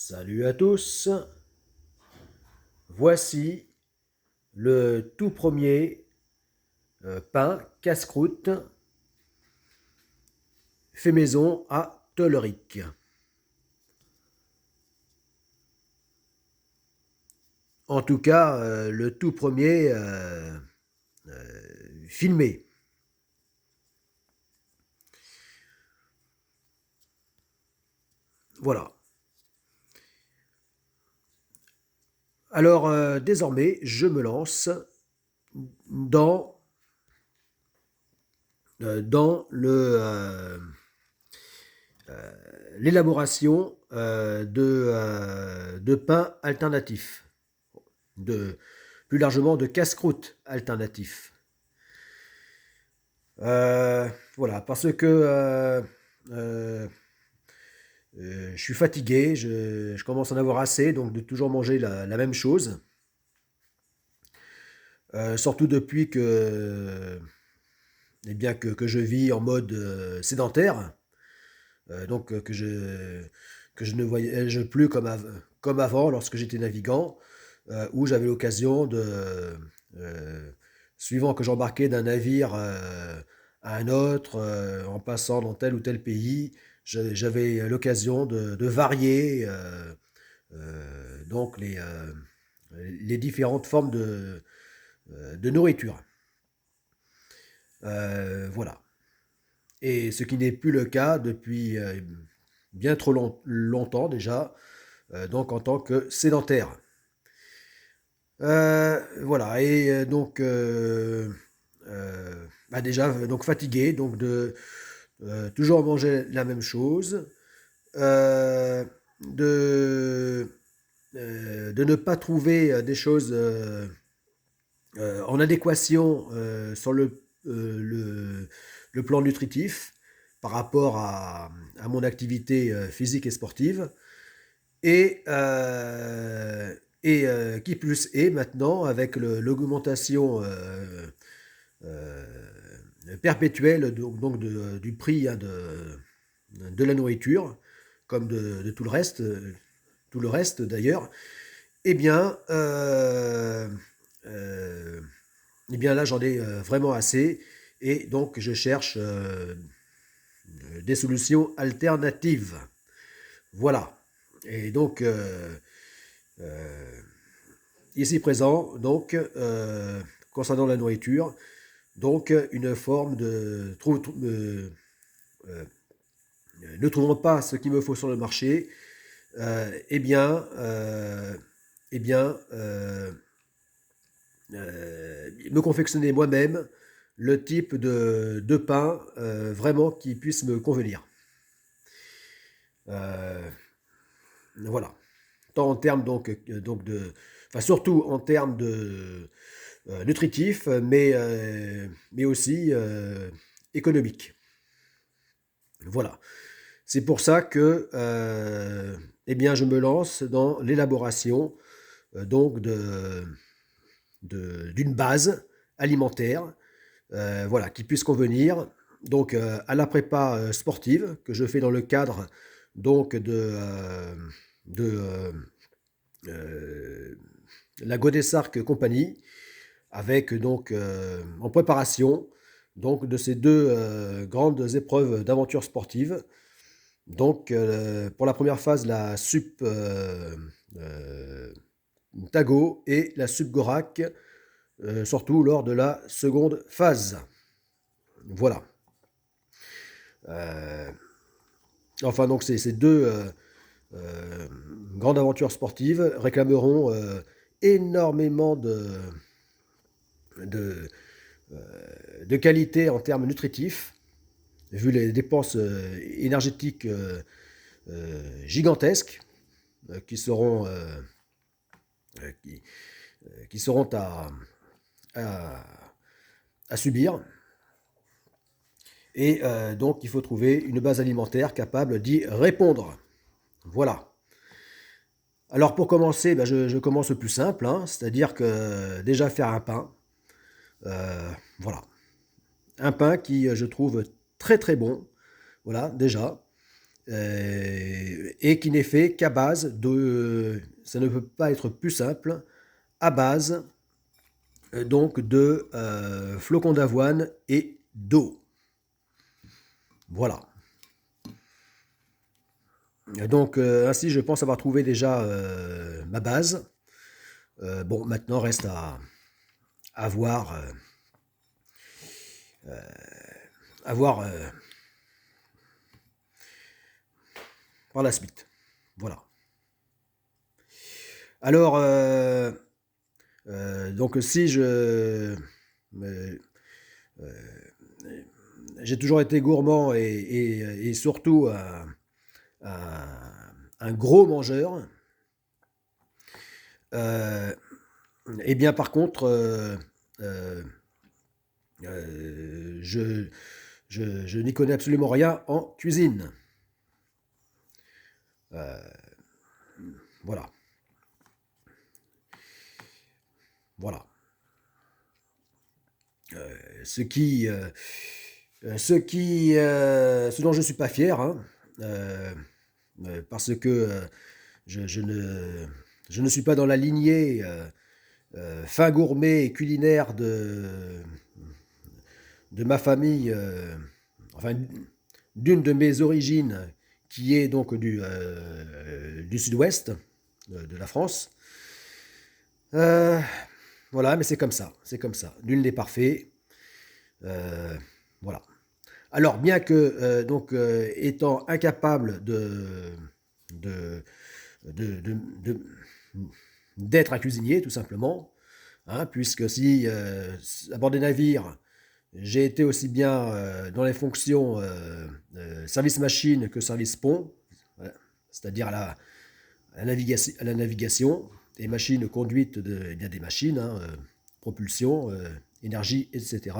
Salut à tous, voici le tout premier pain casse-croûte fait maison à Toleric. En tout cas, le tout premier filmé. Voilà. Alors désormais, je me lance dans, dans l'élaboration de pain alternatif, plus largement de casse-croûte alternatif. Voilà, parce que euh, je suis fatigué, je commence à en avoir assez, donc de toujours manger la même chose. Surtout depuis eh bien, que je vis en mode sédentaire, donc que je ne voyage plus comme avant lorsque j'étais navigant, où j'avais l'occasion suivant que j'embarquais d'un navire à un autre, en passant dans tel ou tel pays, j'avais l'occasion de varier donc les différentes formes de nourriture. Voilà. Et ce qui n'est plus le cas depuis bien trop longtemps déjà, donc en tant que sédentaire. Voilà, et donc bah déjà donc fatigué, donc de toujours manger la même chose, euh, de, de ne pas trouver des choses en adéquation sur le plan nutritif par rapport à mon activité physique et sportive. Et, qui plus est maintenant avec l'augmentation euh, perpétuelle du prix hein, de la nourriture, comme de tout le reste d'ailleurs, eh bien, euh, eh bien là j'en ai vraiment assez et donc je cherche des solutions alternatives. Voilà. Et donc ici présent, donc concernant la nourriture, donc une forme de euh, ne trouvant pas ce qu'il me faut sur le marché, eh bien, eh bien, me confectionner moi-même le type de pain vraiment qui puisse me convenir. Euh, voilà. Tant en termes donc enfin surtout en termes de nutritifs, mais aussi économiques. Voilà. C'est pour ça que eh bien, je me lance dans l'élaboration donc d'une base alimentaire voilà, qui puisse convenir donc à la prépa sportive que je fais dans le cadre donc de euh, la Godessarc Compagnie avec donc en préparation donc de ces deux grandes épreuves d'aventure sportive. Donc pour la première phase la Sup Tago et la Sup Gorak surtout lors de la seconde phase. Voilà. Euh, enfin, donc ces deux grandes aventures sportives réclameront énormément de, de qualité en termes nutritifs, vu les dépenses énergétiques gigantesques qui seront, qui, qui seront à, à subir. Et donc, il faut trouver une base alimentaire capable d'y répondre. Voilà. Alors pour commencer, ben, je commence le plus simple, hein, c'est-à-dire que déjà faire un pain. Voilà. Un pain qui, je trouve très très bon. Voilà, déjà. et qui n'est fait qu'à base de, ça ne peut pas être plus simple, à base donc de flocons d'avoine et d'eau. Voilà. Donc ainsi je pense avoir trouvé déjà ma base. Bon, maintenant reste à voir, à voir par la suite. Voilà. Alors, donc si je... euh, j'ai toujours été gourmand et surtout un gros mangeur. Et bien par contre, euh, je, je n'y connais absolument rien en cuisine. Voilà, voilà. Ce qui, ce dont je ne suis pas fier, hein, euh, parce que je ne suis pas dans la lignée fin gourmet et culinaire de ma famille, enfin d'une de mes origines, qui est donc du sud-ouest de la France. Euh, voilà, mais c'est comme ça, c'est comme ça. Nul n'est parfait. Euh, voilà. Alors, bien que, donc, étant incapable de, de- de- de- d'être un cuisinier, tout simplement, hein, puisque si à bord des navires, j'ai été aussi bien dans les fonctions service machine que service pont, voilà, c'est-à-dire à la navigation, et machines conduites il y a des machines, hein, propulsion, énergie, etc.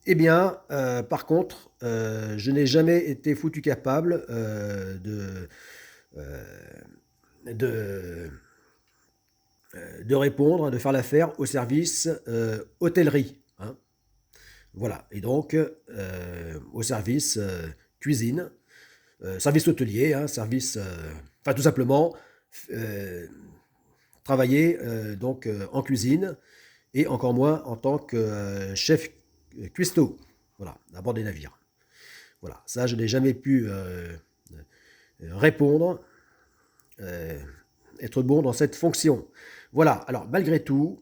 Eh bien, par contre, je n'ai jamais été foutu capable euh, de, de répondre, de faire l'affaire au service hôtellerie, hein. Voilà, et donc au service cuisine, service hôtelier, hein, service, enfin tout simplement euh, travailler donc en cuisine et encore moins en tant que chef cuistot, voilà, à bord des navires. Voilà, ça je n'ai jamais pu répondre, euh, être bon dans cette fonction. Voilà, alors malgré tout,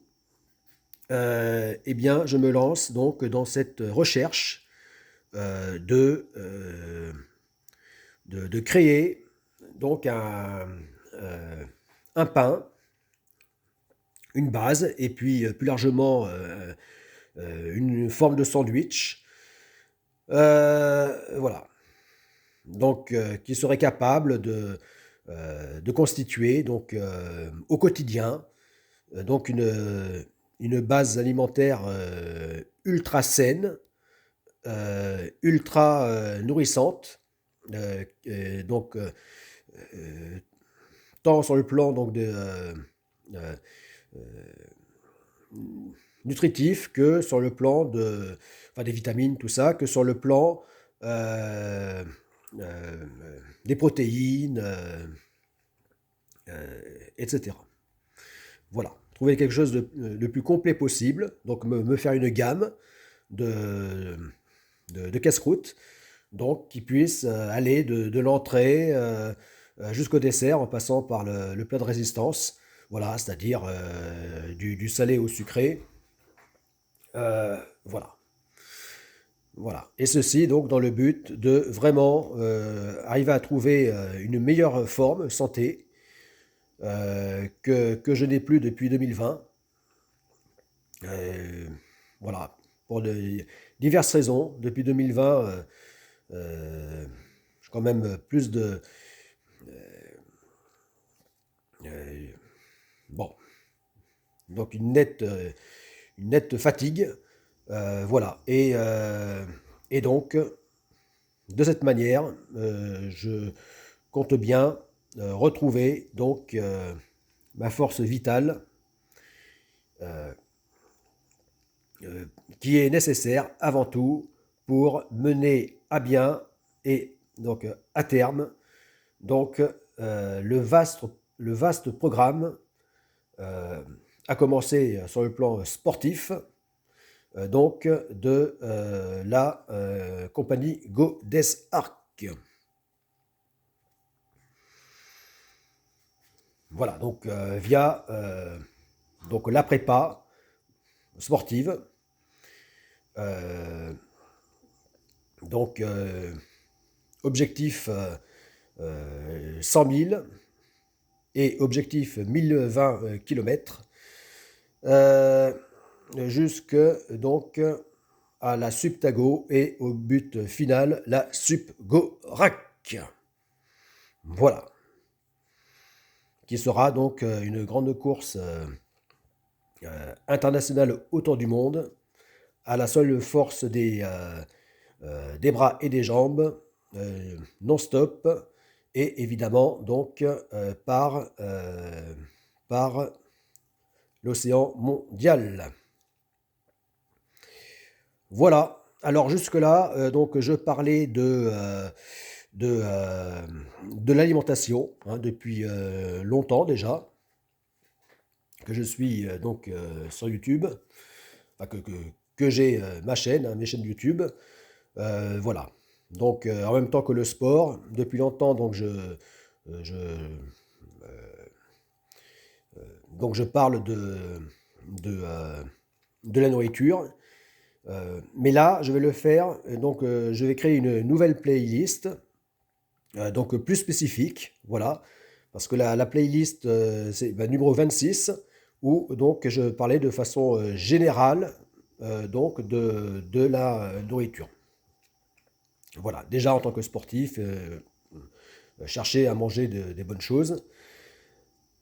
eh bien, je me lance donc dans cette recherche euh, de, euh, de créer donc un pain, une base, et puis plus largement une forme de sandwich. Voilà. Donc, qui serait capable de constituer donc, au quotidien donc une base alimentaire ultra saine, ultra nourrissante, donc euh, tant sur le plan donc euh, nutritif que sur le plan enfin, des vitamines, tout ça, que sur le plan euh, euh, des protéines, etc. Voilà, trouver quelque chose de plus complet possible, donc me faire une gamme de, de casse-croûte, donc qui puisse aller de l'entrée jusqu'au dessert en passant par le plat de résistance, voilà, c'est-à-dire du salé au sucré, voilà. Voilà. Et ceci donc dans le but de vraiment arriver à trouver une meilleure forme santé que je n'ai plus depuis 2020. Euh, voilà. Pour diverses raisons. Depuis 2020, j'ai quand même plus de... euh, bon, donc une nette fatigue. Voilà. Et donc, de cette manière, je compte bien retrouver donc ma force vitale qui est nécessaire avant tout pour mener à bien et donc à terme, donc le vaste programme a commencé sur le plan sportif, donc de la compagnie Godesarc. Voilà, donc via donc la prépa sportive, euh, donc objectif 100 000 et objectif 1020 km, jusque donc à la Subtago et au but final, la Subgorac. Voilà, qui sera donc une grande course internationale autour du monde, à la seule force des bras et des jambes, non-stop, et évidemment donc par l'océan mondial. Voilà. Alors jusque-là, donc je parlais de, euh, de l'alimentation, hein, depuis longtemps déjà, que je suis donc sur YouTube, enfin, que j'ai ma chaîne, hein, mes chaînes YouTube. Voilà. Donc en même temps que le sport, depuis longtemps, donc je parle de, euh, de la nourriture. Mais là, je vais le faire. Donc, je vais créer une nouvelle playlist, donc plus spécifique, voilà, parce que la playlist, c'est numéro 26, où donc je parlais de façon générale, donc de la nourriture. Voilà, déjà en tant que sportif, chercher à manger des bonnes choses.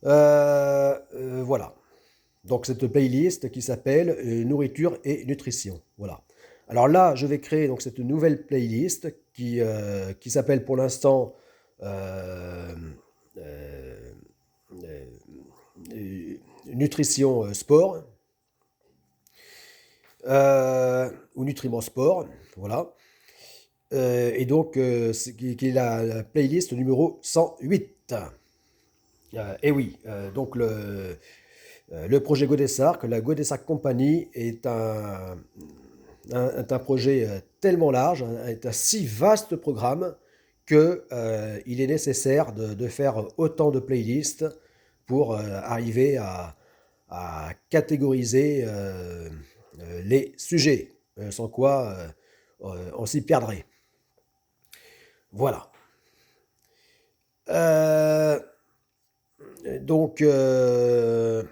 Voilà. Donc cette playlist qui s'appelle Nourriture et Nutrition. Voilà. Alors là, je vais créer donc cette nouvelle playlist qui s'appelle pour l'instant euh, euh, euh, Nutrition Sport, ou Nutriments Sport. Voilà. Et donc, qui est la playlist numéro 108. Et oui, donc le projet Godessart, que la Godessart Company est un projet tellement large, est un si vaste programme que il est nécessaire de faire autant de playlists pour arriver à catégoriser les sujets, sans quoi on s'y perdrait. Voilà. Euh, donc, eh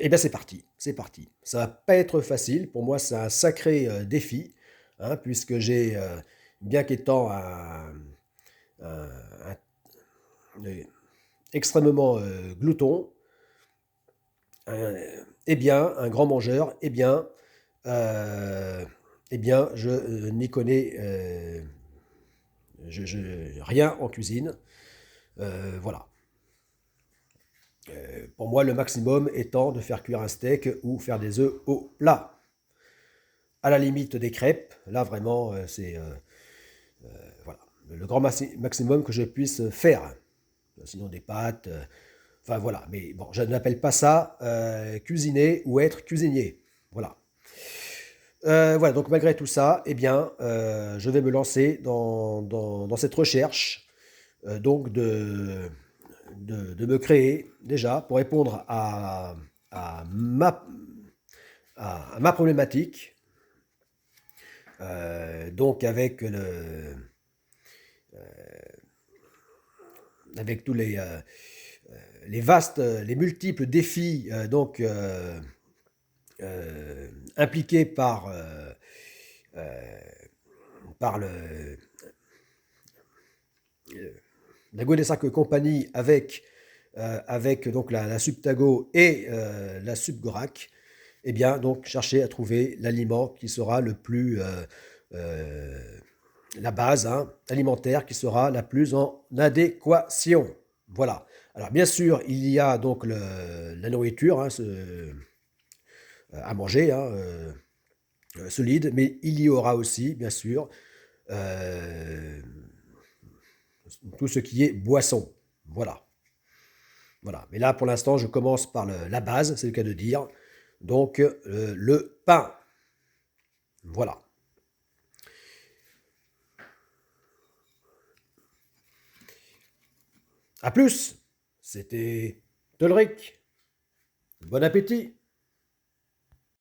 bien c'est parti, c'est parti. Ça va pas être facile, pour moi c'est un sacré défi, hein, puisque j'ai, bien qu'étant un- un- extrêmement glouton, eh bien un grand mangeur, euh, eh bien je n'y connais rien en cuisine. Voilà. Pour moi, le maximum étant de faire cuire un steak ou faire des œufs au plat. À la limite des crêpes, là vraiment, c'est voilà, le grand maximum que je puisse faire. Sinon des pâtes, enfin voilà. Mais bon, je n'appelle pas ça cuisiner ou être cuisinier. Voilà. Voilà, donc malgré tout ça, eh bien, je vais me lancer dans cette recherche, donc de me créer déjà pour répondre à ma, à ma problématique, donc avec tous les vastes, les multiples défis donc impliqués par la Godessac Company avec donc la Subtago et la Subgorac, eh bien, donc, chercher à trouver l'aliment qui sera le plus, euh, la base, hein, alimentaire qui sera la plus en adéquation. Voilà. Alors, bien sûr, il y a donc la nourriture, hein, à manger, hein, solide, mais il y aura aussi, bien sûr, euh, tout ce qui est boisson. Voilà. Voilà. Mais là, pour l'instant, je commence par la base, c'est le cas de dire. Donc, le pain. Voilà. À plus. C'était Tolric. Bon appétit.